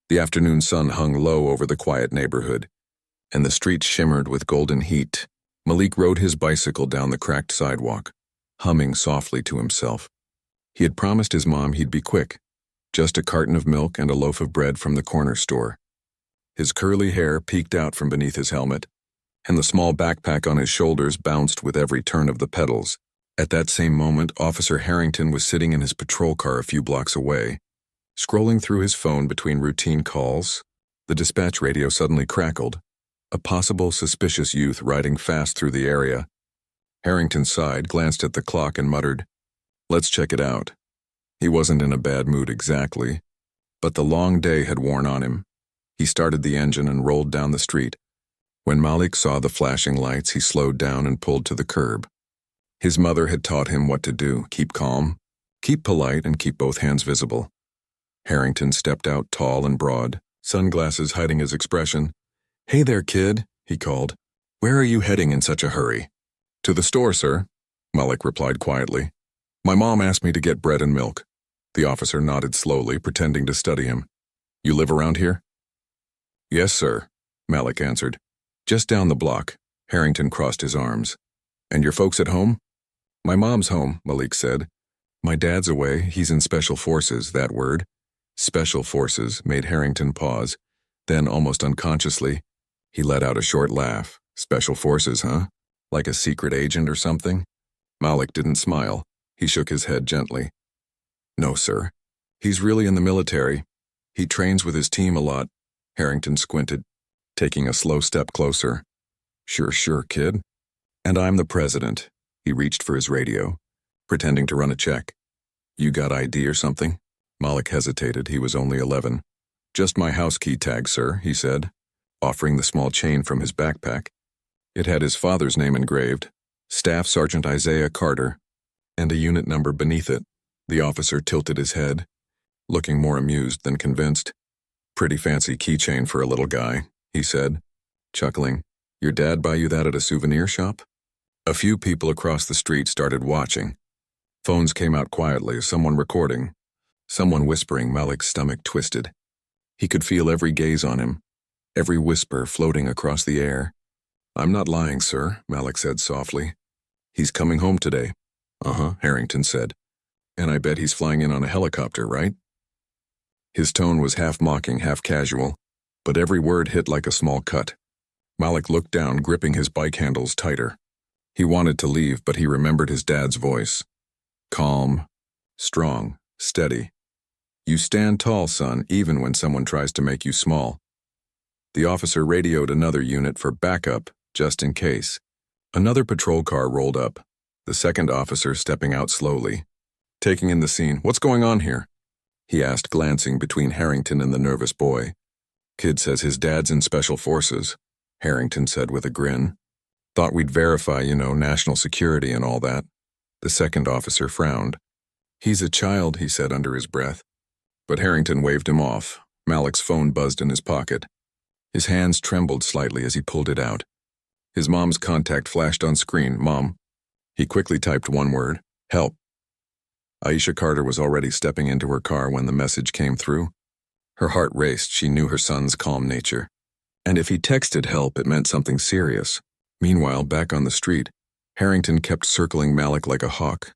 The afternoon sun hung low over the quiet neighborhood, and the streets shimmered with golden heat. Malik rode his bicycle down the cracked sidewalk, humming softly to himself. He had promised his mom he'd be quick, just a carton of milk and a loaf of bread from the corner store. His curly hair peeked out from beneath his helmet, and the small backpack on his shoulders bounced with every turn of the pedals. At that same moment, Officer Harrington was sitting in his patrol car a few blocks away. Scrolling through his phone between routine calls, the dispatch radio suddenly crackled. A possible suspicious youth riding fast through the area. Harrington sighed, glanced at the clock, and muttered, "Let's check it out." He wasn't in a bad mood exactly, but the long day had worn on him. He started the engine and rolled down the street. When Malik saw the flashing lights, he slowed down and pulled to the curb. His mother had taught him what to do: keep calm, keep polite, and keep both hands visible. Harrington stepped out tall and broad, sunglasses hiding his expression. "Hey there, kid," he called. "Where are you heading in such a hurry?" "To the store, sir," Malik replied quietly. "My mom asked me to get bread and milk." The officer nodded slowly, pretending to study him. "You live around here?" "Yes, sir," Malik answered. "Just down the block." Harrington crossed his arms. "And your folks at home?" "My mom's home," Malik said. "My dad's away. He's in Special Forces." That word, Special Forces, made Harrington pause. Then, almost unconsciously, he let out a short laugh. "Special Forces, huh? Like a secret agent or something?" Malik didn't smile. He shook his head gently. "No, sir. He's really in the military. He trains with his team a lot." Harrington squinted, taking a slow step closer. Sure, kid. "And I'm the president." He reached for his radio, pretending to run a check. "You got ID or something?" Malik hesitated. He was only 11. "Just my house key tag, sir," he said, offering the small chain from his backpack. It had his father's name engraved, Staff Sergeant Isaiah Carter, and a unit number beneath it. The officer tilted his head, looking more amused than convinced. "Pretty fancy keychain for a little guy," he said, chuckling. "Your dad buy you that at a souvenir shop?" A few people across the street started watching. Phones came out quietly, someone recording, someone whispering. Malik's stomach twisted. He could feel every gaze on him, every whisper floating across the air. "I'm not lying, sir," Malik said softly. "He's coming home today." "Uh-huh," Harrington said. "And I bet he's flying in on a helicopter, right?" His tone was half mocking, half casual, but every word hit like a small cut. Malik looked down, gripping his bike handles tighter. He wanted to leave, but he remembered his dad's voice. Calm, strong, steady. "You stand tall, son, even when someone tries to make you small." The officer radioed another unit for backup, just in case. Another patrol car rolled up, the second officer stepping out slowly, taking in the scene. "What's going on here?" he asked, glancing between Harrington and the nervous boy. "Kid says his dad's in Special Forces," Harrington said with a grin. "Thought we'd verify, national security and all that." The second officer frowned. "He's a child," he said under his breath. But Harrington waved him off. Malik's phone buzzed in his pocket. His hands trembled slightly as he pulled it out. His mom's contact flashed on screen. "Mom." He quickly typed one word: "Help." Aisha Carter was already stepping into her car when the message came through. Her heart raced. She knew her son's calm nature. And if he texted help, it meant something serious. Meanwhile, back on the street, Harrington kept circling Malik like a hawk,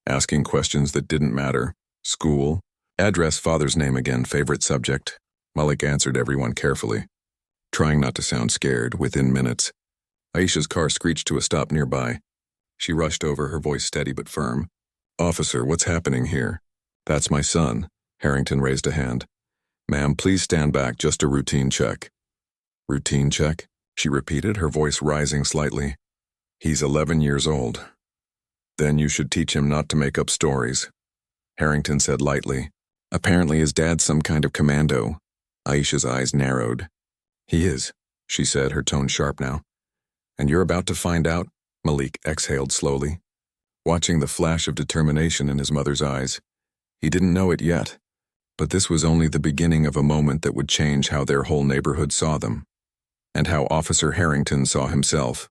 asking questions that didn't matter. School, address, father's name again, favorite subject. Malik answered everyone carefully, trying not to sound scared. Within minutes, Aisha's car screeched to a stop nearby. She rushed over, her voice steady but firm. "Officer, what's happening here?" "That's my son." Harrington raised a hand. "Ma'am, please stand back, just a routine check." "Routine check?" she repeated, her voice rising slightly. "He's 11 years old." "Then you should teach him not to make up stories," Harrington said lightly. "Apparently his dad's some kind of commando." Aisha's eyes narrowed. "He is," she said, her tone sharp now. "And you're about to find out?" Malik exhaled slowly, watching the flash of determination in his mother's eyes. He didn't know it yet, but this was only the beginning of a moment that would change how their whole neighborhood saw them, and how Officer Harrington saw himself.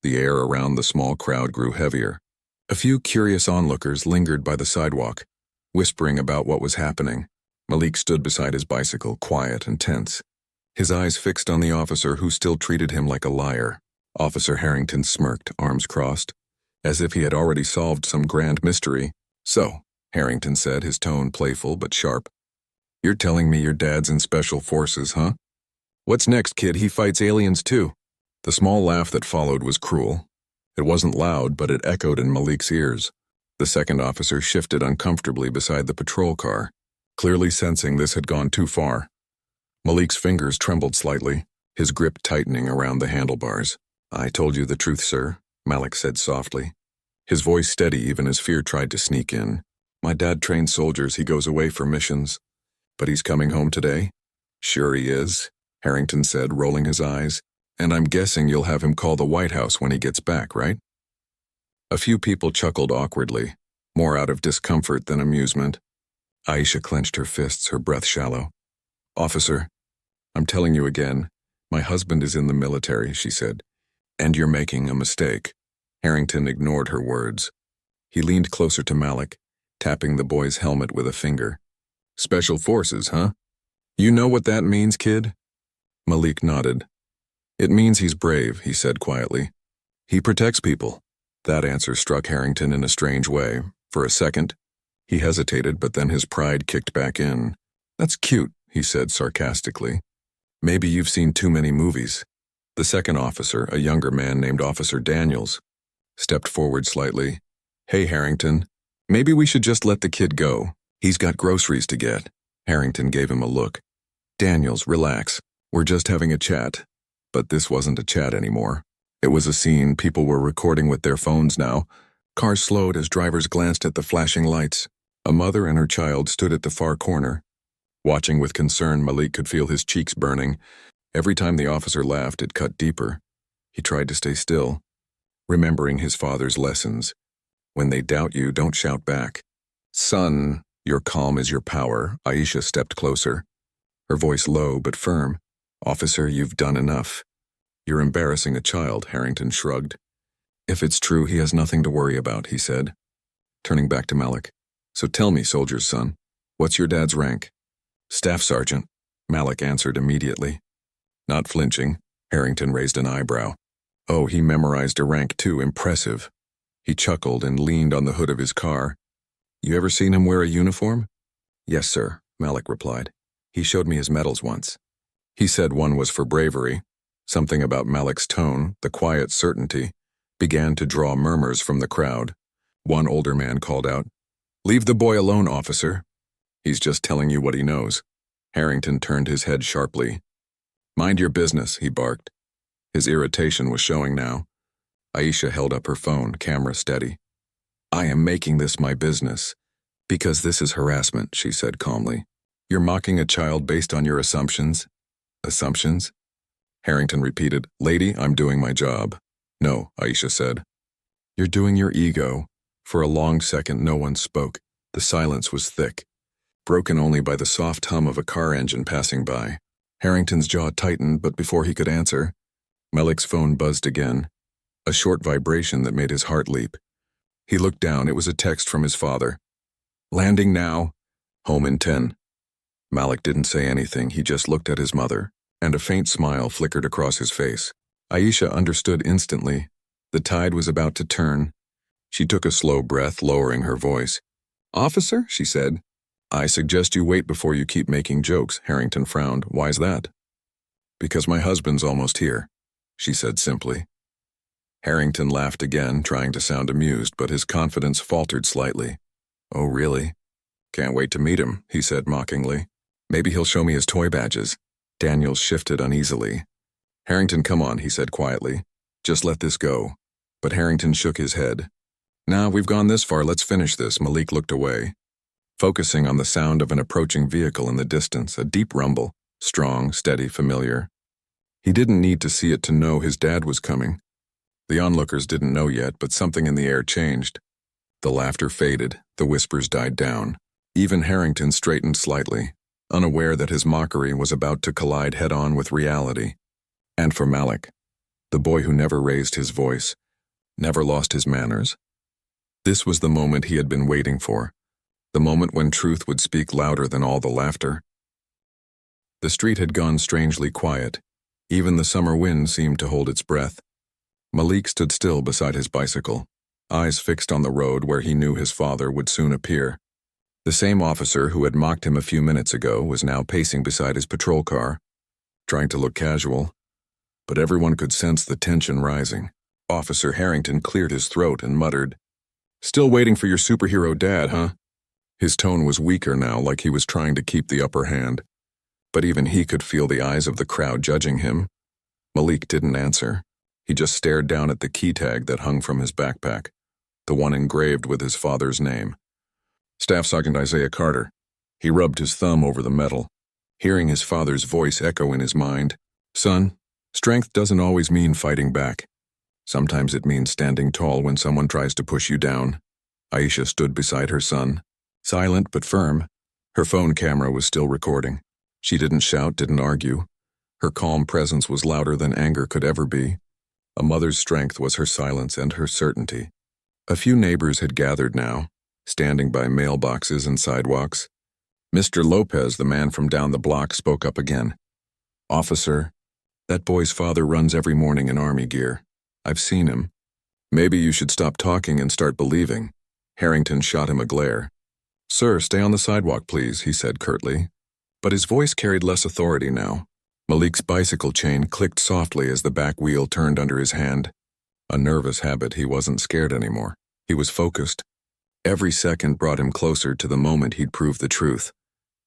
The air around the small crowd grew heavier. A few curious onlookers lingered by the sidewalk, whispering about what was happening. Malik stood beside his bicycle, quiet and tense, his eyes fixed on the officer who still treated him like a liar. Officer Harrington smirked, arms crossed, as if he had already solved some grand mystery. "So," Harrington said, his tone playful but sharp, "you're telling me your dad's in Special Forces, huh? What's next, kid? He fights aliens too." The small laugh that followed was cruel. It wasn't loud, but it echoed in Malik's ears. The second officer shifted uncomfortably beside the patrol car, clearly sensing this had gone too far. Malik's fingers trembled slightly, his grip tightening around the handlebars. "I told you the truth, sir," Malik said softly, his voice steady even as fear tried to sneak in. "My dad trains soldiers. He goes away for missions. But he's coming home today?" "Sure he is," Harrington said, rolling his eyes. "And I'm guessing you'll have him call the White House when he gets back, right?" A few people chuckled awkwardly, more out of discomfort than amusement. Aisha clenched her fists, her breath shallow. "Officer, I'm telling you again, my husband is in the military," she said. "And you're making a mistake." Harrington ignored her words. He leaned closer to Malik, tapping the boy's helmet with a finger. "Special Forces, huh? You know what that means, kid?" Malik nodded. "It means he's brave," he said quietly. "He protects people." That answer struck Harrington in a strange way. For a second, he hesitated, but then his pride kicked back in. "That's cute," he said sarcastically. "Maybe you've seen too many movies." The second officer, a younger man named Officer Daniels, stepped forward slightly. "Hey, Harrington, maybe we should just let the kid go. He's got groceries to get." Harrington gave him a look. "Daniels, relax. We're just having a chat." But this wasn't a chat anymore. It was a scene. People were recording with their phones now. Cars slowed as drivers glanced at the flashing lights. A mother and her child stood at the far corner. Watching with concern, Malik could feel his cheeks burning. Every time the officer laughed, it cut deeper. He tried to stay still, remembering his father's lessons. When they doubt you, don't shout back. "Son, your calm is your power." Aisha stepped closer, her voice low but firm. "Officer, you've done enough." "You're embarrassing a child," Harrington shrugged. "If it's true, he has nothing to worry about," he said, turning back to Malik. "So tell me, soldier's son, what's your dad's rank?" "Staff sergeant," Malik answered immediately. Not flinching, Harrington raised an eyebrow. "Oh, he memorized a rank too. Impressive." He chuckled and leaned on the hood of his car. "You ever seen him wear a uniform?" "Yes, sir," Malik replied. "He showed me his medals once." He said one was for bravery. Something about Malik's tone, the quiet certainty, began to draw murmurs from the crowd. One older man called out, "Leave the boy alone, officer. He's just telling you what he knows." Harrington turned his head sharply. "Mind your business," he barked. His irritation was showing now. Aisha held up her phone, camera steady. "I am making this my business, because this is harassment," she said calmly. "You're mocking a child based on your assumptions." "Assumptions?" Harrington repeated. "Lady, I'm doing my job." "No," Aisha said. "You're doing your ego." For a long second, no one spoke. The silence was thick, broken only by the soft hum of a car engine passing by. Harrington's jaw tightened, but before he could answer, Malik's phone buzzed again, a short vibration that made his heart leap. He looked down. It was a text from his father. "Landing now. Home in 10. Malik didn't say anything. He just looked at his mother, and a faint smile flickered across his face. Aisha understood instantly. The tide was about to turn. She took a slow breath, lowering her voice. "Officer," she said. "I suggest you wait before you keep making jokes." Harrington frowned. "Why's that?" "Because my husband's almost here," she said simply. Harrington laughed again, trying to sound amused, but his confidence faltered slightly. "Oh, really? Can't wait to meet him," he said mockingly. "Maybe he'll show me his toy badges." Daniels shifted uneasily. "Harrington, come on," he said quietly. "Just let this go." But Harrington shook his head. "Now we've gone this far, let's finish this." Malik looked away, focusing on the sound of an approaching vehicle in the distance, a deep rumble, strong, steady, familiar. He didn't need to see it to know his dad was coming. The onlookers didn't know yet, but something in the air changed. The laughter faded, the whispers died down. Even Harrington straightened slightly, unaware that his mockery was about to collide head-on with reality. And for Malik, the boy who never raised his voice, never lost his manners, this was the moment he had been waiting for. The moment when truth would speak louder than all the laughter. The street had gone strangely quiet. Even the summer wind seemed to hold its breath. Malik stood still beside his bicycle, eyes fixed on the road where he knew his father would soon appear. The same officer who had mocked him a few minutes ago was now pacing beside his patrol car, trying to look casual, but everyone could sense the tension rising. Officer Harrington cleared his throat and muttered, "Still waiting for your superhero dad, huh?" His tone was weaker now, like he was trying to keep the upper hand. But even he could feel the eyes of the crowd judging him. Malik didn't answer. He just stared down at the key tag that hung from his backpack, the one engraved with his father's name. Staff Sergeant Isaiah Carter. He rubbed his thumb over the metal, hearing his father's voice echo in his mind. "Son, strength doesn't always mean fighting back. Sometimes it means standing tall when someone tries to push you down." Aisha stood beside her son, silent but firm. Her phone camera was still recording. She didn't shout, didn't argue. Her calm presence was louder than anger could ever be. A mother's strength was her silence and her certainty. A few neighbors had gathered now, standing by mailboxes and sidewalks. Mr. Lopez, the man from down the block, spoke up again. "Officer, that boy's father runs every morning in army gear. I've seen him. Maybe you should stop talking and start believing." Harrington shot him a glare. "Sir, stay on the sidewalk, please," he said curtly. But his voice carried less authority now. Malik's bicycle chain clicked softly as the back wheel turned under his hand. A nervous habit, he wasn't scared anymore. He was focused. Every second brought him closer to the moment he'd prove the truth.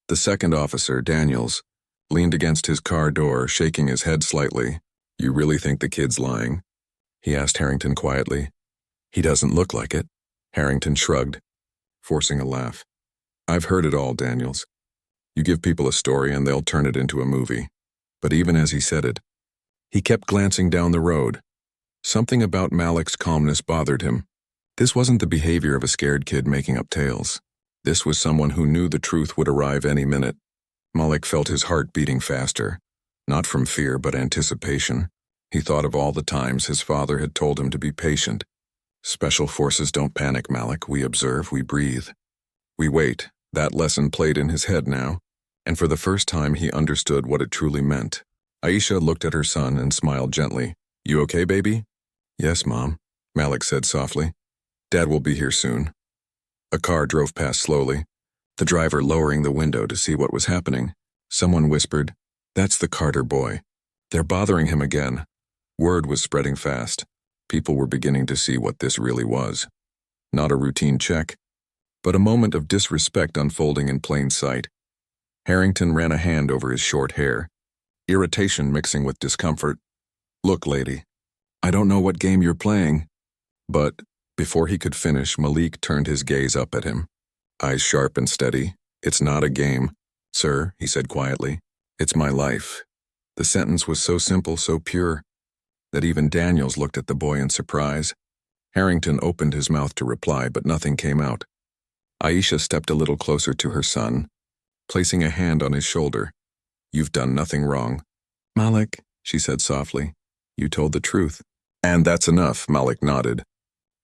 The second officer, Daniels, leaned against his car door, shaking his head slightly. "You really think the kid's lying?" he asked Harrington quietly. "He doesn't look like it." Harrington shrugged, forcing a laugh. "I've heard it all, Daniels. You give people a story and they'll turn it into a movie." But even as he said it, he kept glancing down the road. Something about Malik's calmness bothered him. This wasn't the behavior of a scared kid making up tales. This was someone who knew the truth would arrive any minute. Malik felt his heart beating faster, not from fear but anticipation. He thought of all the times his father had told him to be patient. "Special forces don't panic, Malik. We observe, we breathe. We wait." That lesson played in his head now, and for the first time he understood what it truly meant. Aisha looked at her son and smiled gently. "You okay, baby?" "Yes, Mom," Malik said softly. "Dad will be here soon." A car drove past slowly, the driver lowering the window to see what was happening. Someone whispered, "That's the Carter boy. They're bothering him again." Word was spreading fast. People were beginning to see what this really was. Not a routine check, but a moment of disrespect unfolding in plain sight. Harrington ran a hand over his short hair, irritation mixing with discomfort. "Look, lady, I don't know what game you're playing." But before he could finish, Malik turned his gaze up at him, eyes sharp and steady. "It's not a game, sir," he said quietly. "It's my life." The sentence was so simple, so pure, that even Daniels looked at the boy in surprise. Harrington opened his mouth to reply, but nothing came out. Aisha stepped a little closer to her son, placing a hand on his shoulder. "You've done nothing wrong." "Malik," she said softly, "you told the truth." "And that's enough," Malik nodded.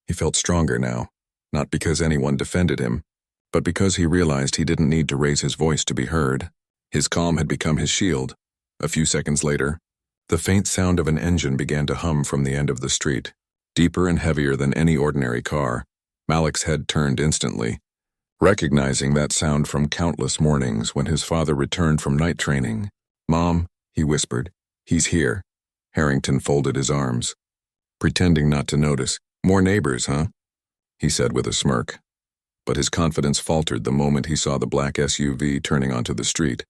He felt stronger now, not because anyone defended him, but because he realized he didn't need to raise his voice to be heard. His calm had become his shield. A few seconds later, the faint sound of an engine began to hum from the end of the street, deeper and heavier than any ordinary car. Malik's head turned instantly, recognizing that sound from countless mornings when his father returned from night training. "Mom," he whispered, "he's here." Harrington folded his arms, pretending not to notice. "More neighbors, huh?" he said with a smirk. But his confidence faltered the moment he saw the black SUV turning onto the street.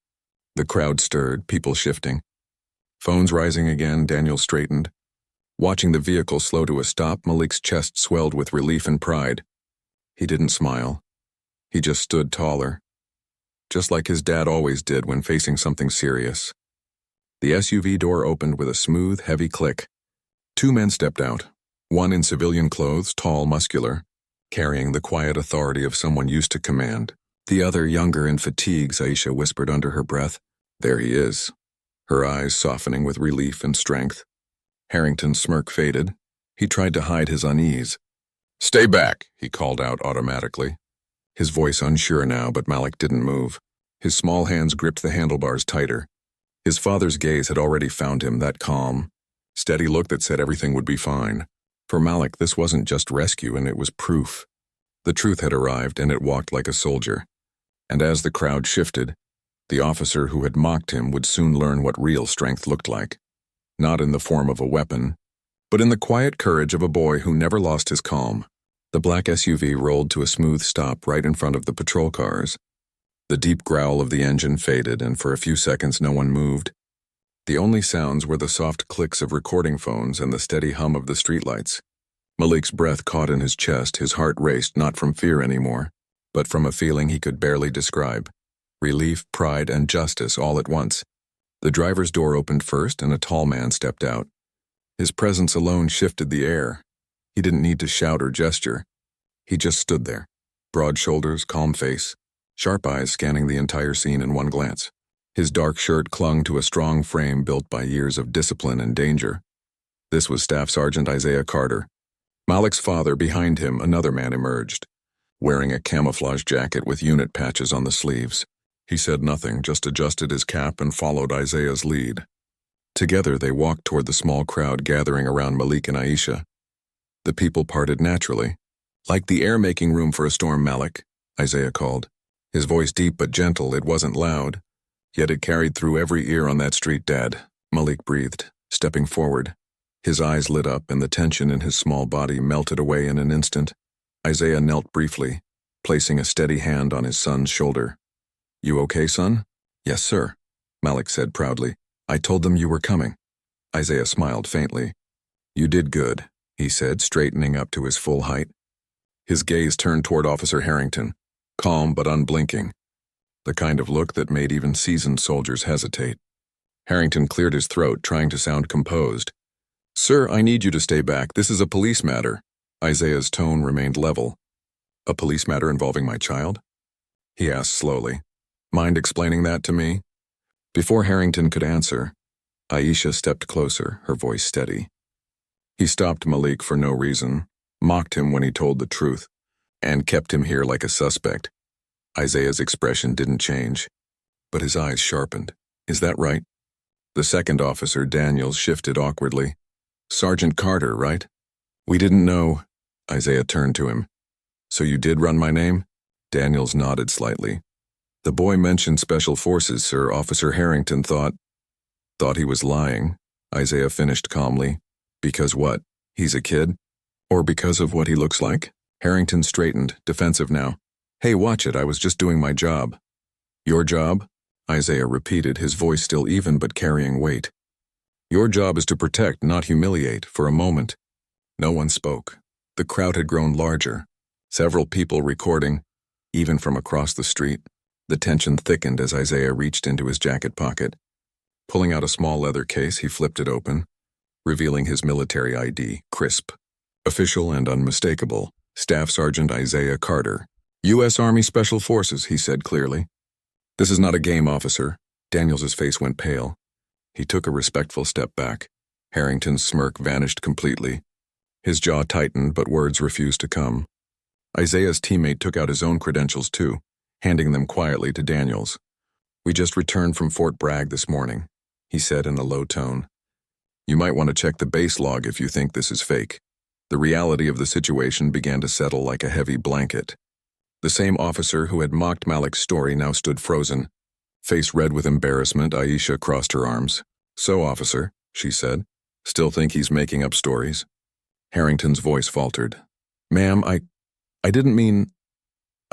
The crowd stirred, people shifting. Phones rising again, Daniel straightened. Watching the vehicle slow to a stop, Malik's chest swelled with relief and pride. He didn't smile. He just stood taller, just like his dad always did when facing something serious. The SUV door opened with a smooth, heavy click. Two men stepped out, one in civilian clothes, tall, muscular, carrying the quiet authority of someone used to command. The other, younger and fatigued, Aisha whispered under her breath. "There he is," her eyes softening with relief and strength. Harrington's smirk faded. He tried to hide his unease. "Stay back," he called out automatically. His voice unsure now, but Malik didn't move. His small hands gripped the handlebars tighter. His father's gaze had already found him, that calm, steady look that said everything would be fine. For Malik, this wasn't just rescue, and it was proof. The truth had arrived, and it walked like a soldier. And as the crowd shifted, the officer who had mocked him would soon learn what real strength looked like. Not in the form of a weapon, but in the quiet courage of a boy who never lost his calm. The black SUV rolled to a smooth stop right in front of the patrol cars. The deep growl of the engine faded, and for a few seconds no one moved. The only sounds were the soft clicks of recording phones and the steady hum of the streetlights. Malik's breath caught in his chest, his heart raced not from fear anymore, but from a feeling he could barely describe. Relief, pride, and justice all at once. The driver's door opened first, and a tall man stepped out. His presence alone shifted the air. He didn't need to shout or gesture. He just stood there, broad shoulders, calm face, sharp eyes scanning the entire scene in one glance. His dark shirt clung to a strong frame built by years of discipline and danger. This was Staff Sergeant Isaiah Carter. Malik's father. Behind him, another man emerged, wearing a camouflage jacket with unit patches on the sleeves. He said nothing, just adjusted his cap and followed Isaiah's lead. Together they walked toward the small crowd gathering around Malik and Aisha. The people parted naturally. "Like the air making room for a storm, Malik," Isaiah called. His voice deep but gentle, it wasn't loud. Yet it carried through every ear on that street, Dad, Malik breathed, stepping forward. His eyes lit up and the tension in his small body melted away in an instant. Isaiah knelt briefly, placing a steady hand on his son's shoulder. "You okay, son?" "Yes, sir," Malik said proudly. "I told them you were coming." Isaiah smiled faintly. "You did good," he said, straightening up to his full height. His gaze turned toward Officer Harrington, calm but unblinking, the kind of look that made even seasoned soldiers hesitate. Harrington cleared his throat, trying to sound composed. "Sir, I need you to stay back. This is a police matter." Isaiah's tone remained level. "A police matter involving my child?" he asked slowly. "Mind explaining that to me?" Before Harrington could answer, Aisha stepped closer, her voice steady. He stopped Malik for no reason, mocked him when he told the truth, and kept him here like a suspect. Isaiah's expression didn't change, but his eyes sharpened. "Is that right?" The second officer, Daniels, shifted awkwardly. "Sergeant Carter, right?" "We didn't know." Isaiah turned to him. "So you did run my name?" Daniels nodded slightly. "The boy mentioned Special Forces, sir. Officer Harrington thought he was lying," Isaiah finished calmly. "Because what? He's a kid? Or because of what he looks like?" Harrington straightened, defensive now. "Hey, watch it, I was just doing my job." "Your job?" Isaiah repeated, his voice still even but carrying weight. "Your job is to protect, not humiliate." For a moment, no one spoke. The crowd had grown larger, several people recording, even from across the street. The tension thickened as Isaiah reached into his jacket pocket. Pulling out a small leather case, he flipped it open, revealing his military ID, crisp, official and unmistakable. Staff Sergeant Isaiah Carter, U.S. Army Special Forces, he said clearly. "This is not a game, officer." Daniels's face went pale. He took a respectful step back. Harrington's smirk vanished completely. His jaw tightened, but words refused to come. Isaiah's teammate took out his own credentials too, handing them quietly to Daniels. "We just returned from Fort Bragg this morning," he said in a low tone. "You might want to check the base log if you think this is fake." The reality of the situation began to settle like a heavy blanket. The same officer who had mocked Malik's story now stood frozen. Face red with embarrassment, Aisha crossed her arms. "So, officer," she said, "still think he's making up stories?" Harrington's voice faltered. "Ma'am, I didn't mean—"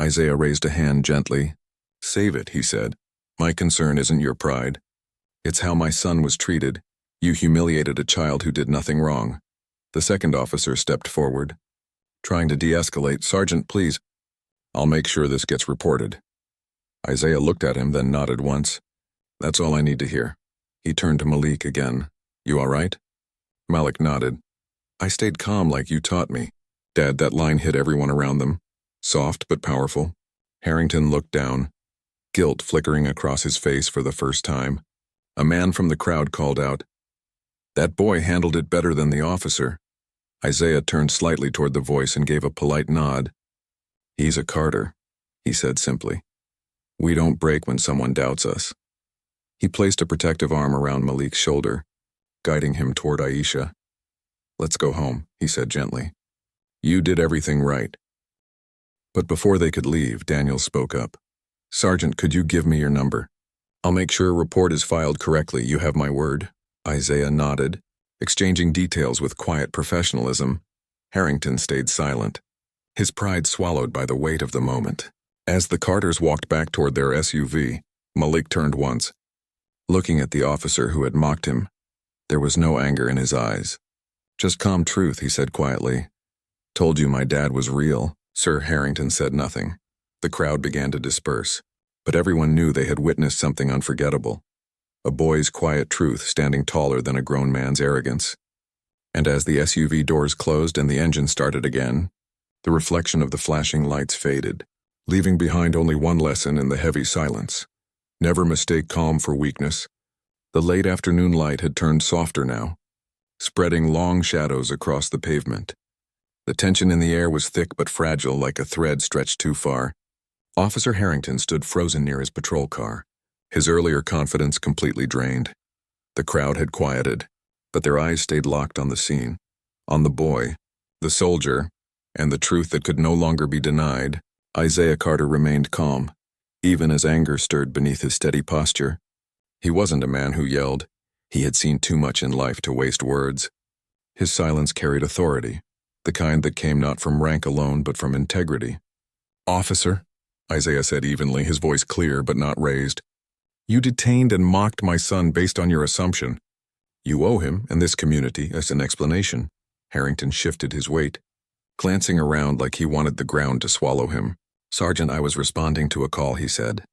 Isaiah raised a hand gently. "Save it," he said. "My concern isn't your pride. It's how my son was treated. You humiliated a child who did nothing wrong." The second officer stepped forward, trying to de-escalate. "Sergeant, please. I'll make sure this gets reported." Isaiah looked at him, then nodded once. "That's all I need to hear." He turned to Malik again. "You all right?" Malik nodded. "I stayed calm like you taught me." "Dad," that line hit everyone around them. Soft but powerful. Harrington looked down, guilt flickering across his face for the first time. A man from the crowd called out, "That boy handled it better than the officer." Isaiah turned slightly toward the voice and gave a polite nod. "He's a Carter." he said simply. We don't break when someone doubts us. He placed a protective arm around Malik's shoulder, guiding him toward Aisha. Let's go home, he said gently. You did everything right. But before they could leave, Daniel spoke up. Sergeant, could you give me your number? I'll make sure a report is filed correctly, you have my word. Isaiah nodded, exchanging details with quiet professionalism. Harrington stayed silent, his pride swallowed by the weight of the moment. As the Carters walked back toward their SUV, Malik turned once. Looking at the officer who had mocked him, there was no anger in his eyes. Just calm truth, he said quietly. Told you my dad was real. Sir Harrington said nothing. The crowd began to disperse, but everyone knew they had witnessed something unforgettable. A boy's quiet truth standing taller than a grown man's arrogance. And as the SUV doors closed and the engine started again, the reflection of the flashing lights faded, leaving behind only one lesson in the heavy silence. Never mistake calm for weakness. The late afternoon light had turned softer now, spreading long shadows across the pavement. The tension in the air was thick but fragile, like a thread stretched too far. Officer Harrington stood frozen near his patrol car, his earlier confidence completely drained. The crowd had quieted, but their eyes stayed locked on the scene, on the boy, the soldier, and the truth that could no longer be denied. Isaiah Carter remained calm, even as anger stirred beneath his steady posture. He wasn't a man who yelled. He had seen too much in life to waste words. His silence carried authority, the kind that came not from rank alone but from integrity. Officer, Isaiah said evenly, his voice clear but not raised. You detained and mocked my son based on your assumption. You owe him and this community as an explanation. Harrington shifted his weight, glancing around like he wanted the ground to swallow him. Sergeant, I was responding to a call, he said.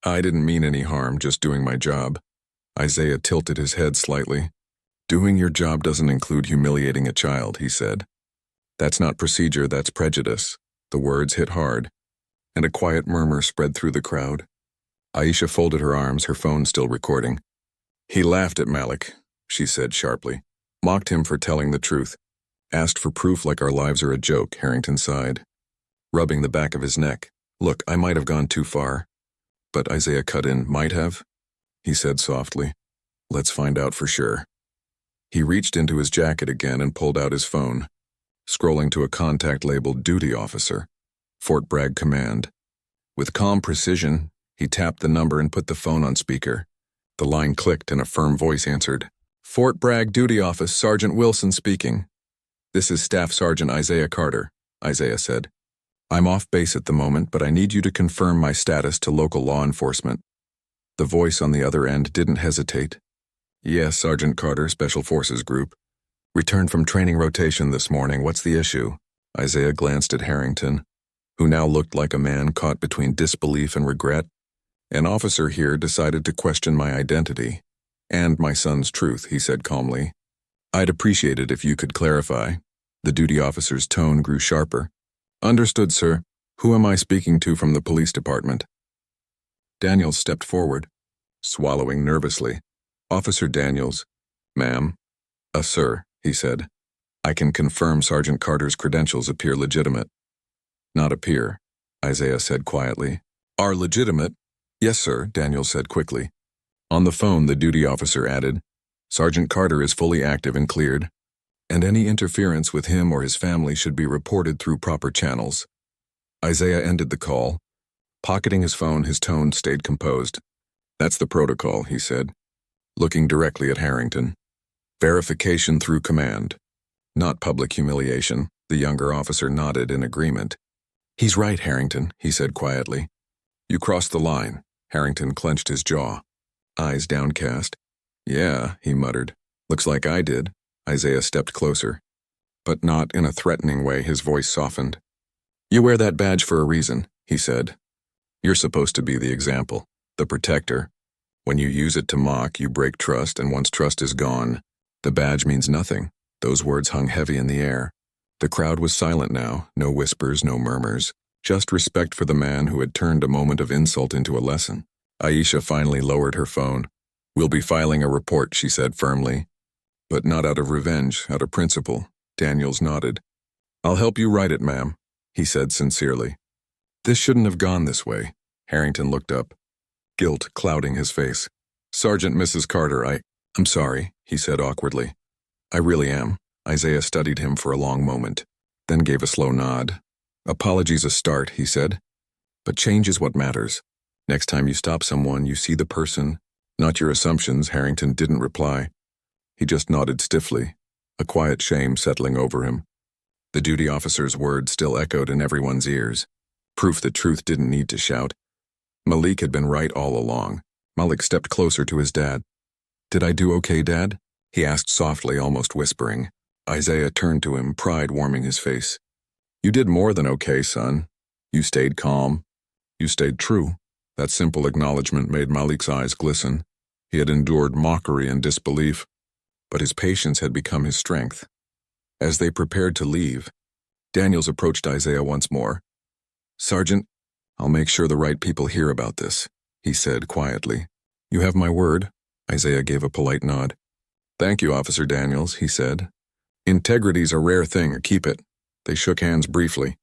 I didn't mean any harm, just doing my job. Isaiah tilted his head slightly. Doing your job doesn't include humiliating a child, he said. That's not procedure, that's prejudice. The words hit hard, and a quiet murmur spread through the crowd. Aisha folded her arms, her phone still recording. He laughed at Malik, she said sharply. Mocked him for telling the truth. Asked for proof like our lives are a joke, Harrington sighed, rubbing the back of his neck. Look, I might have gone too far. But Isaiah cut in. Might have? He said softly. Let's find out for sure. He reached into his jacket again and pulled out his phone, scrolling to a contact labeled Duty Officer, Fort Bragg Command. With calm precision, he tapped the number and put the phone on speaker. The line clicked and a firm voice answered. Fort Bragg Duty Office, Sergeant Wilson speaking. This is Staff Sergeant Isaiah Carter, Isaiah said. I'm off base at the moment, but I need you to confirm my status to local law enforcement. The voice on the other end didn't hesitate. Yes, Sergeant Carter, Special Forces Group. Returned from training rotation this morning. What's the issue? Isaiah glanced at Harrington, who now looked like a man caught between disbelief and regret. An officer here decided to question my identity and my son's truth, he said calmly. I'd appreciate it if you could clarify. The duty officer's tone grew sharper. Understood, sir. Who am I speaking to from the police department? Daniels stepped forward, swallowing nervously. Officer Daniels. Ma'am. Sir, he said. I can confirm Sergeant Carter's credentials appear legitimate. Not appear, Isaiah said quietly. Are legitimate? Yes, sir, Daniels said quickly. On the phone, the duty officer added, Sergeant Carter is fully active and cleared, and any interference with him or his family should be reported through proper channels. Isaiah ended the call. Pocketing his phone, his tone stayed composed. That's the protocol, he said, looking directly at Harrington. Verification through command, not public humiliation. The younger officer nodded in agreement. He's right, Harrington, he said quietly. You crossed the line. Harrington clenched his jaw, eyes downcast. Yeah, he muttered. Looks like I did. Isaiah stepped closer, but not in a threatening way. His voice softened. You wear that badge for a reason, he said. You're supposed to be the example, the protector. When you use it to mock, you break trust, and once trust is gone, the badge means nothing. Those words hung heavy in the air. The crowd was silent now, no whispers, no murmurs, just respect for the man who had turned a moment of insult into a lesson. Aisha finally lowered her phone. We'll be filing a report, she said firmly. But not out of revenge, out of principle. Daniels nodded. I'll help you write it, ma'am, he said sincerely. This shouldn't have gone this way. Harrington looked up, guilt clouding his face. Sergeant Mrs. Carter, I'm sorry, he said awkwardly. I really am. Isaiah studied him for a long moment, then gave a slow nod. Apologies a start, he said. But change is what matters. Next time you stop someone, you see the person, not your assumptions. Harrington didn't reply. He just nodded stiffly, a quiet shame settling over him. The duty officer's words still echoed in everyone's ears. Proof that truth didn't need to shout. Malik had been right all along. Malik stepped closer to his dad. Did I do okay, Dad? He asked softly, almost whispering. Isaiah turned to him, pride warming his face. You did more than okay, son. You stayed calm. You stayed true. That simple acknowledgment made Malik's eyes glisten. He had endured mockery and disbelief, but his patience had become his strength. As they prepared to leave, Daniels approached Isaiah once more. Sergeant, I'll make sure the right people hear about this, he said quietly. You have my word. Isaiah gave a polite nod. Thank you, Officer Daniels, he said. Integrity's a rare thing, keep it. They shook hands briefly.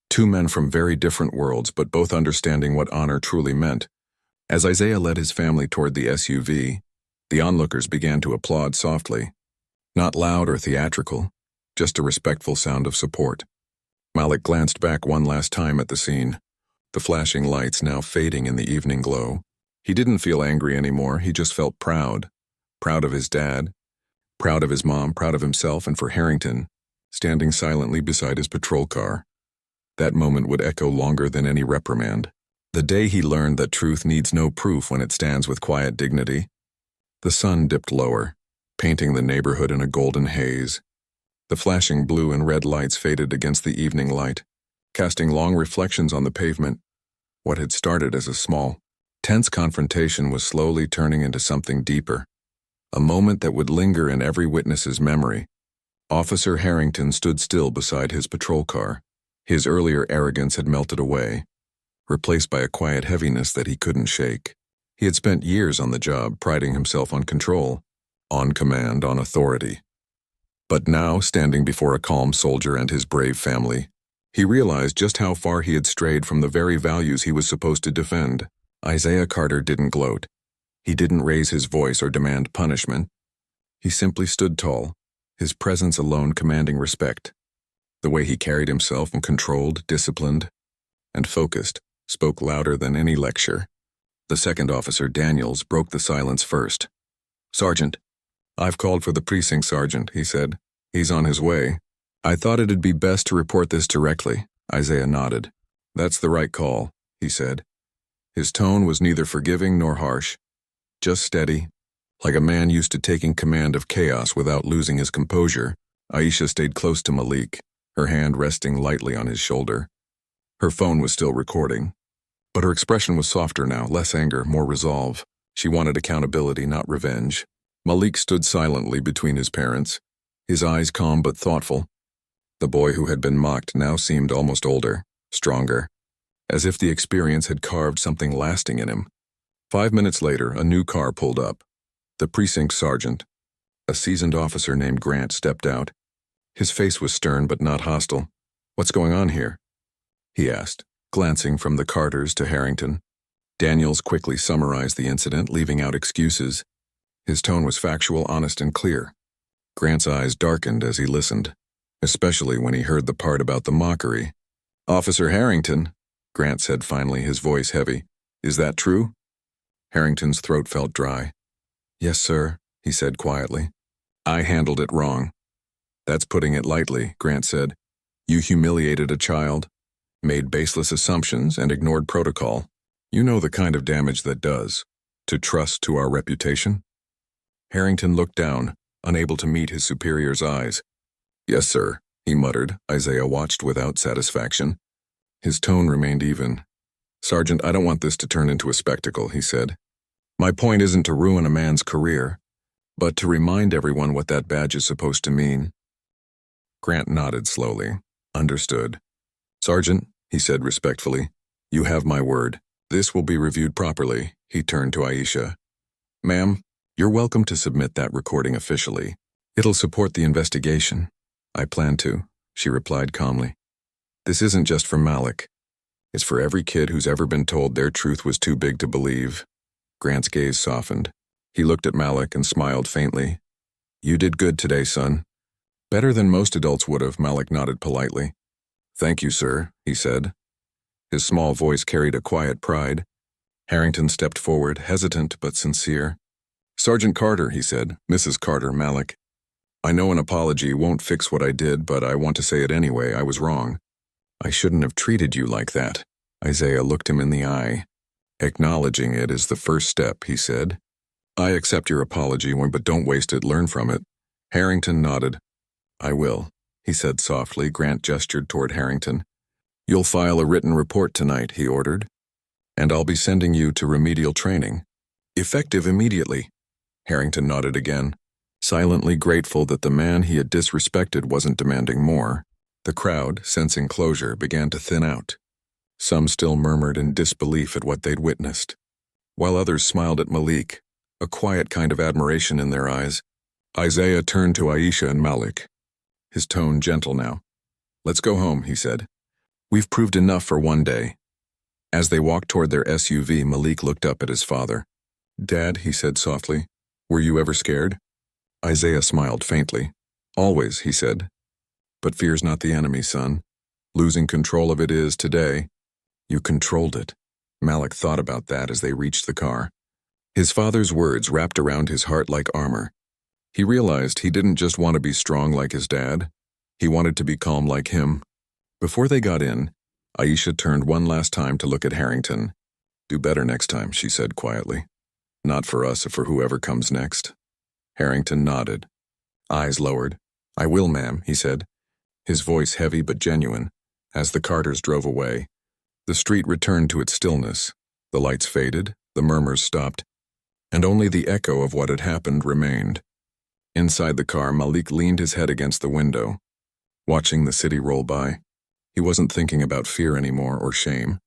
Two men from very different worlds, but both understanding what honor truly meant. As Isaiah led his family toward the SUV, the onlookers began to applaud softly. Not loud or theatrical, just a respectful sound of support. Malik glanced back one last time at the scene, the flashing lights now fading in the evening glow. He didn't feel angry anymore, he just felt proud. Proud of his dad, proud of his mom, proud of himself, and for Harrington, standing silently beside his patrol car. That moment would echo longer than any reprimand. The day he learned that truth needs no proof when it stands with quiet dignity. The sun dipped lower, painting the neighborhood in a golden haze. The flashing blue and red lights faded against the evening light, casting long reflections on the pavement. What had started as a small, tense confrontation was slowly turning into something deeper. A moment that would linger in every witness's memory. Officer Harrington stood still beside his patrol car. His earlier arrogance had melted away, replaced by a quiet heaviness that he couldn't shake. He had spent years on the job, priding himself on control, on command, on authority. But now, standing before a calm soldier and his brave family, he realized just how far he had strayed from the very values he was supposed to defend. Isaiah Carter didn't gloat. He didn't raise his voice or demand punishment. He simply stood tall, his presence alone commanding respect. The way he carried himself and controlled, disciplined, and focused spoke louder than any lecture. The second officer, Daniels, broke the silence first. Sergeant, I've called for the precinct sergeant, he said. He's on his way. I thought it'd be best to report this directly. Isaiah nodded. That's the right call, he said. His tone was neither forgiving nor harsh, just steady, like a man used to taking command of chaos without losing his composure. Aisha stayed close to Malik, her hand resting lightly on his shoulder. Her phone was still recording, but her expression was softer now, less anger, more resolve. She wanted accountability, not revenge. Malik stood silently between his parents, his eyes calm but thoughtful. The boy who had been mocked now seemed almost older, stronger, as if the experience had carved something lasting in him. 5 minutes later, a new car pulled up. The precinct sergeant, a seasoned officer named Grant, stepped out. His face was stern but not hostile. What's going on here? He asked, glancing from the Carters to Harrington. Daniels quickly summarized the incident, leaving out excuses. His tone was factual, honest, and clear. Grant's eyes darkened as he listened, especially when he heard the part about the mockery. Officer Harrington, Grant said finally, his voice heavy. Is that true? Harrington's throat felt dry. Yes, sir, he said quietly. I handled it wrong. That's putting it lightly, Grant said. You humiliated a child, made baseless assumptions, and ignored protocol. You know the kind of damage that does to trust, to our reputation. Harrington looked down, unable to meet his superior's eyes. Yes, sir, he muttered. Isaiah watched without satisfaction. His tone remained even. Sergeant, I don't want this to turn into a spectacle, he said. My point isn't to ruin a man's career, but to remind everyone what that badge is supposed to mean. Grant nodded slowly. Understood. Sergeant, he said respectfully, you have my word. This will be reviewed properly. He turned to Aisha. Ma'am, you're welcome to submit that recording officially. It'll support the investigation. I plan to, she replied calmly. This isn't just for Malik. It's for every kid who's ever been told their truth was too big to believe. Grant's gaze softened. He looked at Malik and smiled faintly. You did good today, son. Better than most adults would have, Malik nodded politely. Thank you, sir, he said. His small voice carried a quiet pride. Harrington stepped forward, hesitant but sincere. Sergeant Carter, he said. Mrs. Carter, Malik. I know an apology won't fix what I did, but I want to say it anyway. I was wrong. I shouldn't have treated you like that. Isaiah looked him in the eye. Acknowledging it is the first step, he said. I accept your apology, but don't waste it. Learn from it. Harrington nodded. I will, he said softly. Grant gestured toward Harrington. You'll file a written report tonight, he ordered. And I'll be sending you to remedial training. Effective immediately. Harrington nodded again, silently grateful that the man he had disrespected wasn't demanding more. The crowd, sensing closure, began to thin out. Some still murmured in disbelief at what they'd witnessed, while others smiled at Malik, a quiet kind of admiration in their eyes. Isaiah turned to Aisha and Malik, his tone gentle now. Let's go home, he said. We've proved enough for one day. As they walked toward their SUV, Malik looked up at his father. Dad, he said softly, were you ever scared? Isaiah smiled faintly. Always, he said. But fear's not the enemy, son. Losing control of it is today. You controlled it. Malik thought about that as they reached the car. His father's words wrapped around his heart like armor. He realized he didn't just want to be strong like his dad. He wanted to be calm like him. Before they got in, Aisha turned one last time to look at Harrington. Do better next time, she said quietly. Not for us, or for whoever comes next. Harrington nodded, eyes lowered. I will, ma'am, he said, his voice heavy but genuine. As the Carters drove away, the street returned to its stillness. The lights faded, the murmurs stopped, and only the echo of what had happened remained. Inside the car, Malik leaned his head against the window, watching the city roll by. He wasn't thinking about fear anymore or shame.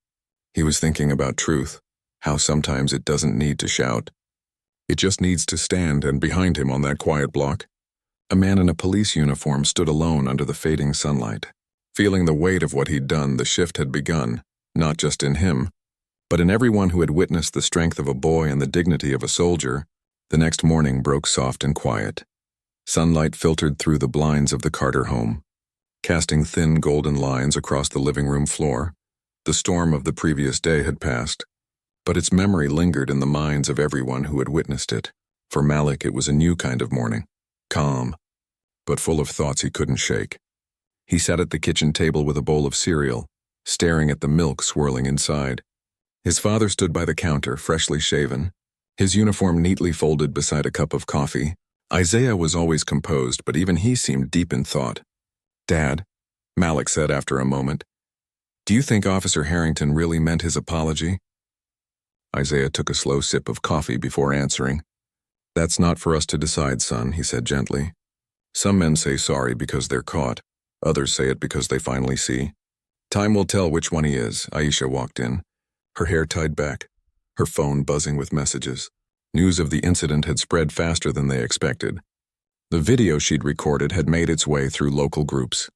He was thinking about truth, how sometimes it doesn't need to shout. It just needs to stand, and behind him on that quiet block, a man in a police uniform stood alone under the fading sunlight. Feeling the weight of what he'd done, the shift had begun, not just in him, but in everyone who had witnessed the strength of a boy and the dignity of a soldier. The next morning broke soft and quiet. Sunlight filtered through the blinds of the Carter home, casting thin golden lines across the living room floor. The storm of the previous day had passed, but its memory lingered in the minds of everyone who had witnessed it. For Malik, it was a new kind of morning, calm, but full of thoughts he couldn't shake. He sat at the kitchen table with a bowl of cereal, staring at the milk swirling inside. His father stood by the counter, freshly shaven, his uniform neatly folded beside a cup of coffee. Isaiah was always composed, but even he seemed deep in thought. Dad, Malik said after a moment, do you think Officer Harrington really meant his apology? Isaiah took a slow sip of coffee before answering. That's not for us to decide, son, he said gently. Some men say sorry because they're caught. Others say it because they finally see. Time will tell which one he is. Aisha walked in, her hair tied back, her phone buzzing with messages. News of the incident had spread faster than they expected. The video she'd recorded had made its way through local groups.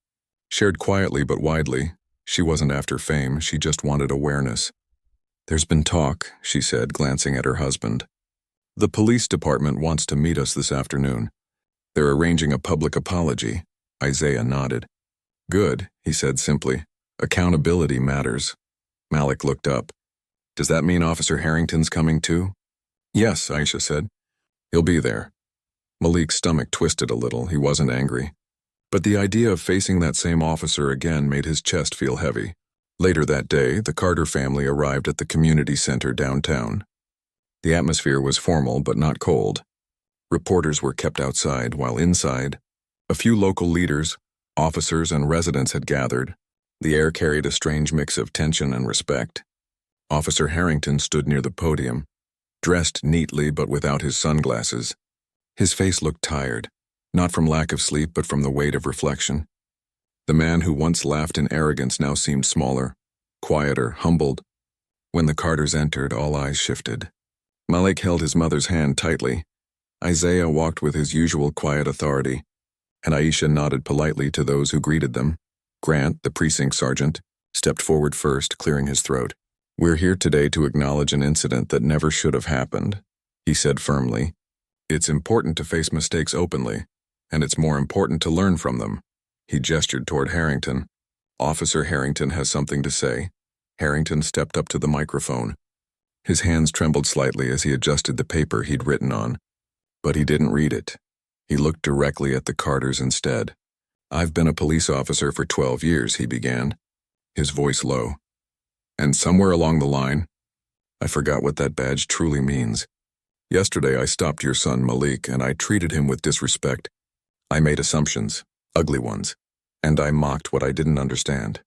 Shared quietly but widely, she wasn't after fame, she just wanted awareness. There's been talk, she said, glancing at her husband. The police department wants to meet us this afternoon. They're arranging a public apology. Isaiah nodded. Good, he said simply. Accountability matters. Malik looked up. Does that mean Officer Harrington's coming too? Yes, Aisha said. He'll be there. Malik's stomach twisted a little. He wasn't angry. But the idea of facing that same officer again made his chest feel heavy. Later that day, the Carter family arrived at the community center downtown. The atmosphere was formal but not cold. Reporters were kept outside, while inside, a few local leaders, officers, and residents had gathered. The air carried a strange mix of tension and respect. Officer Harrington stood near the podium, dressed neatly but without his sunglasses. His face looked tired, not from lack of sleep but from the weight of reflection. The man who once laughed in arrogance now seemed smaller, quieter, humbled. When the Carters entered, all eyes shifted. Malik held his mother's hand tightly. Isaiah walked with his usual quiet authority, and Aisha nodded politely to those who greeted them. Grant, the precinct sergeant, stepped forward first, clearing his throat. "We're here today to acknowledge an incident that never should have happened," he said firmly. "It's important to face mistakes openly, and it's more important to learn from them." He gestured toward Harrington. "Officer Harrington has something to say." Harrington stepped up to the microphone. His hands trembled slightly as he adjusted the paper he'd written on. But he didn't read it. He looked directly at the Carters instead. "I've been a police officer for 12 years, he began, his voice low. "And somewhere along the line, I forgot what that badge truly means. Yesterday I stopped your son Malik and I treated him with disrespect. I made assumptions, ugly ones, and I mocked what I didn't understand."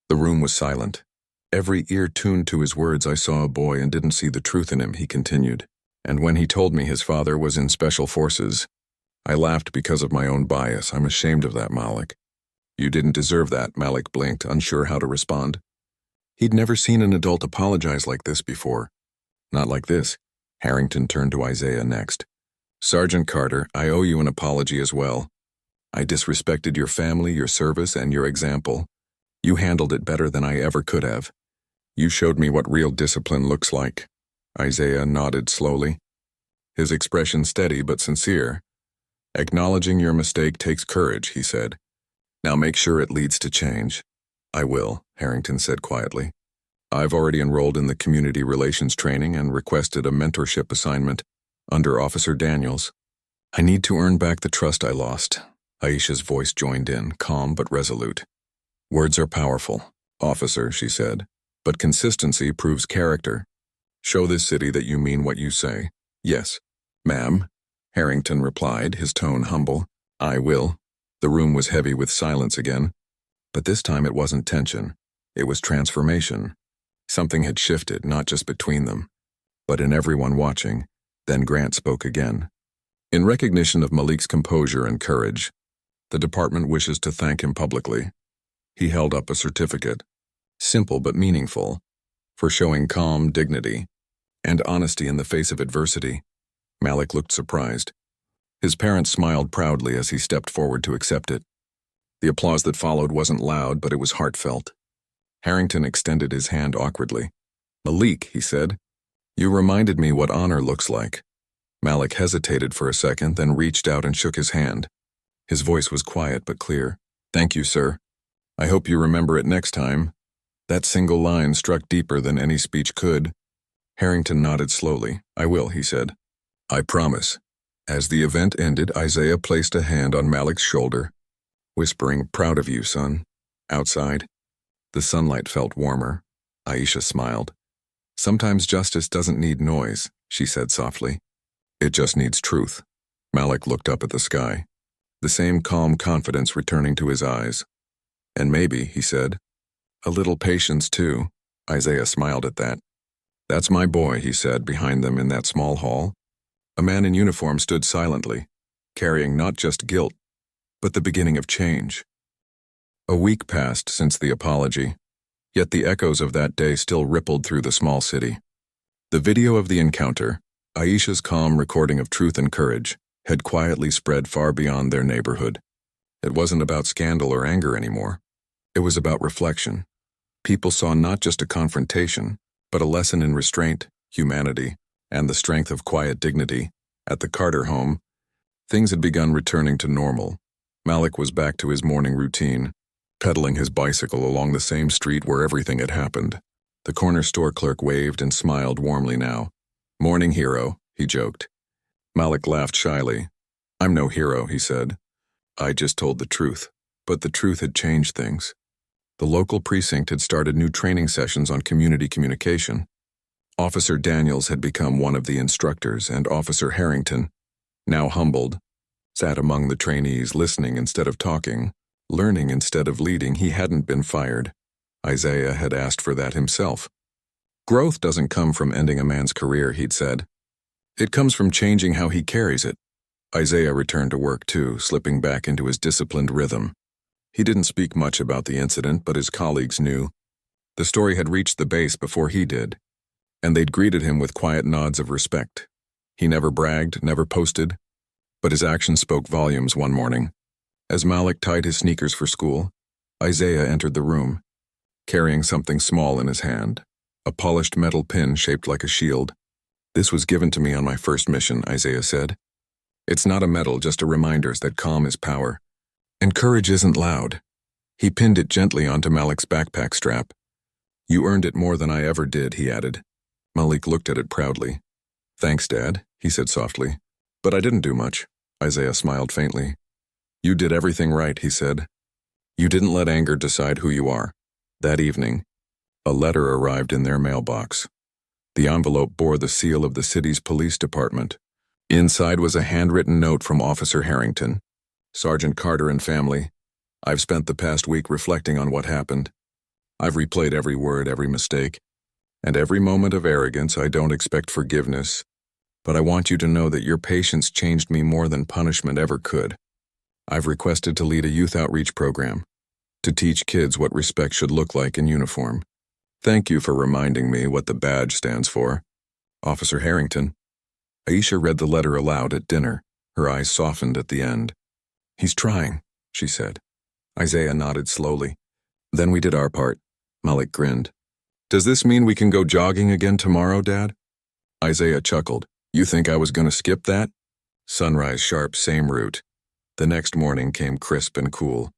The room was silent. Every ear tuned to his words. "I saw a boy and didn't see the truth in him," he continued. "And when he told me his father was in special forces, I laughed because of my own bias. I'm ashamed of that, Malik." "You didn't deserve that," Malik blinked, unsure how to respond. He'd never seen an adult apologize like this before. Not like this. Harrington turned to Isaiah next. "Sergeant Carter, I owe you an apology as well. I disrespected your family, your service, and your example. You handled it better than I ever could have. You showed me what real discipline looks like." Isaiah nodded slowly, his expression steady but sincere. "Acknowledging your mistake takes courage," he said. "Now make sure it leads to change." "I will," Harrington said quietly. "I've already enrolled in the community relations training and requested a mentorship assignment under Officer Daniels. I need to earn back the trust I lost." Aisha's voice joined in, calm but resolute. "Words are powerful, officer," she said, "but consistency proves character. Show this city that you mean what you say." "Yes, ma'am," Harrington replied, his tone humble. "I will." The room was heavy with silence again, but this time it wasn't tension. It was transformation. Something had shifted, not just between them, but in everyone watching. Then Grant spoke again. "In recognition of Malik's composure and courage, the department wishes to thank him publicly." He held up a certificate, simple but meaningful, for showing calm dignity and honesty in the face of adversity. Malik looked surprised. His parents smiled proudly as he stepped forward to accept it. The applause that followed wasn't loud, but it was heartfelt. Harrington extended his hand awkwardly. "Malik," he said, "you reminded me what honor looks like." Malik hesitated for a second, then reached out and shook his hand. His voice was quiet but clear. "Thank you, sir. I hope you remember it next time." That single line struck deeper than any speech could. Harrington nodded slowly. "I will," he said. "I promise." As the event ended, Isaiah placed a hand on Malik's shoulder, whispering, "Proud of you, son." Outside, the sunlight felt warmer. Aisha smiled. "Sometimes justice doesn't need noise," she said softly. "It just needs truth." Malik looked up at the sky, the same calm confidence returning to his eyes. "And maybe," he said, "a little patience too." Isaiah smiled at that. "That's my boy," he said behind them in that small hall. A man in uniform stood silently, carrying not just guilt, but the beginning of change. A week passed since the apology, yet the echoes of that day still rippled through the small city. The video of the encounter, Aisha's calm recording of truth and courage, had quietly spread far beyond their neighborhood. It wasn't about scandal or anger anymore. It was about reflection. People saw not just a confrontation, but a lesson in restraint, humanity, and the strength of quiet dignity. At the Carter home, things had begun returning to normal. Malik was back to his morning routine, pedaling his bicycle along the same street where everything had happened. The corner store clerk waved and smiled warmly now. "Morning, hero," he joked. Malik laughed shyly. "I'm no hero," he said. "I just told the truth." But the truth had changed things. The local precinct had started new training sessions on community communication. Officer Daniels had become one of the instructors, and Officer Harrington, now humbled, sat among the trainees, listening instead of talking, learning instead of leading. He hadn't been fired. Isaiah had asked for that himself. "Growth doesn't come from ending a man's career," he'd said. "It comes from changing how he carries it." Isaiah returned to work too, slipping back into his disciplined rhythm. He didn't speak much about the incident, but his colleagues knew. The story had reached the base before he did, and they'd greeted him with quiet nods of respect. He never bragged, never posted, but his actions spoke volumes one morning. As Malik tied his sneakers for school, Isaiah entered the room. carrying something small in his hand, a polished metal pin shaped like a shield. "This was given to me on my first mission," Isaiah said. "It's not a medal, just a reminder that calm is power. And courage isn't loud." He pinned it gently onto Malik's backpack strap. "You earned it more than I ever did," he added. Malik looked at it proudly. "Thanks, Dad," he said softly. "But I didn't do much." Isaiah smiled faintly. "You did everything right," he said. "You didn't let anger decide who you are." That evening, a letter arrived in their mailbox. The envelope bore the seal of the city's police department. Inside was a handwritten note from Officer Harrington. "Sergeant Carter and family, I've spent the past week reflecting on what happened. I've replayed every word, every mistake, and every moment of arrogance. I don't expect forgiveness, but I want you to know that your patience changed me more than punishment ever could. I've requested to lead a youth outreach program, to teach kids what respect should look like in uniform. Thank you for reminding me what the badge stands for. Officer Harrington." Aisha read the letter aloud at dinner, her eyes softened at the end. "He's trying," she said. Isaiah nodded slowly. "Then we did our part." Malik grinned. "Does this mean we can go jogging again tomorrow, Dad?" Isaiah chuckled. "You think I was going to skip that?" Sunrise sharp, same route. The next morning came crisp and cool.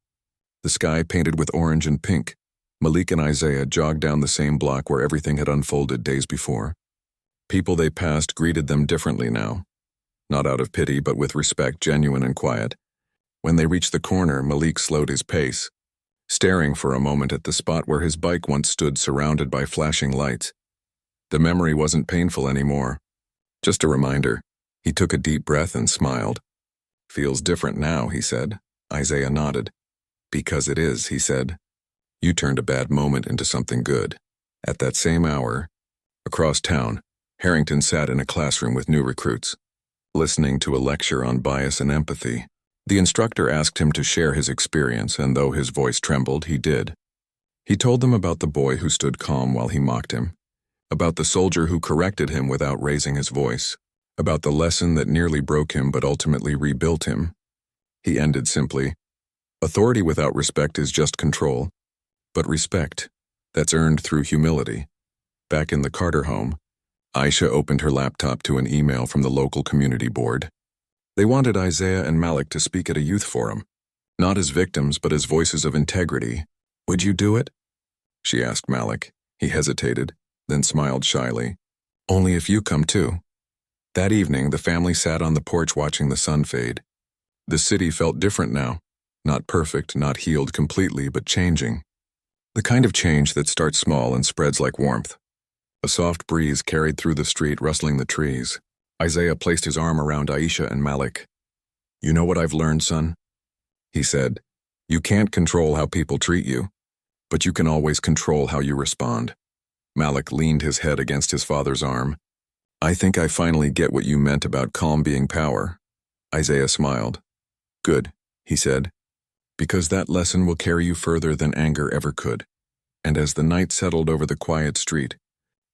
The sky painted with orange and pink. Malik and Isaiah jogged down the same block where everything had unfolded days before. People they passed greeted them differently now. Not out of pity, but with respect, genuine and quiet. When they reached the corner, Malik slowed his pace, staring for a moment at the spot where his bike once stood surrounded by flashing lights. The memory wasn't painful anymore. Just a reminder. He took a deep breath and smiled. "Feels different now," he said. Isaiah nodded. "Because it is," he said. "You turned a bad moment into something good." At that same hour, across town, Harrington sat in a classroom with new recruits, listening to a lecture on bias and empathy. The instructor asked him to share his experience, and though his voice trembled, he did. He told them about the boy who stood calm while he mocked him, about the soldier who corrected him without raising his voice, about the lesson that nearly broke him but ultimately rebuilt him. He ended simply, "Authority without respect is just control, but respect, that's earned through humility." Back in the Carter home, Aisha opened her laptop to an email from the local community board. They wanted Isaiah and Malik to speak at a youth forum, not as victims but as voices of integrity. "Would you do it?" she asked Malik. He hesitated, then smiled shyly. "Only if you come too." That evening, the family sat on the porch watching the sun fade. The city felt different now. Not perfect, not healed completely, but changing. The kind of change that starts small and spreads like warmth. A soft breeze carried through the street, rustling the trees. Isaiah placed his arm around Aisha and Malik. "You know what I've learned, son?" he said. "You can't control how people treat you, but you can always control how you respond." Malik leaned his head against his father's arm. "I think I finally get what you meant about calm being power." Isaiah smiled. "Good," he said, "because that lesson will carry you further than anger ever could." And as the night settled over the quiet street,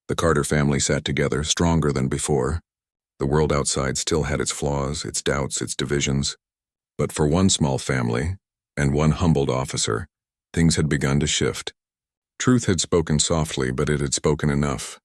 the Carter family sat together, stronger than before. The world outside still had its flaws, its doubts, its divisions. But for one small family, and one humbled officer, things had begun to shift. Truth had spoken softly, but it had spoken enough.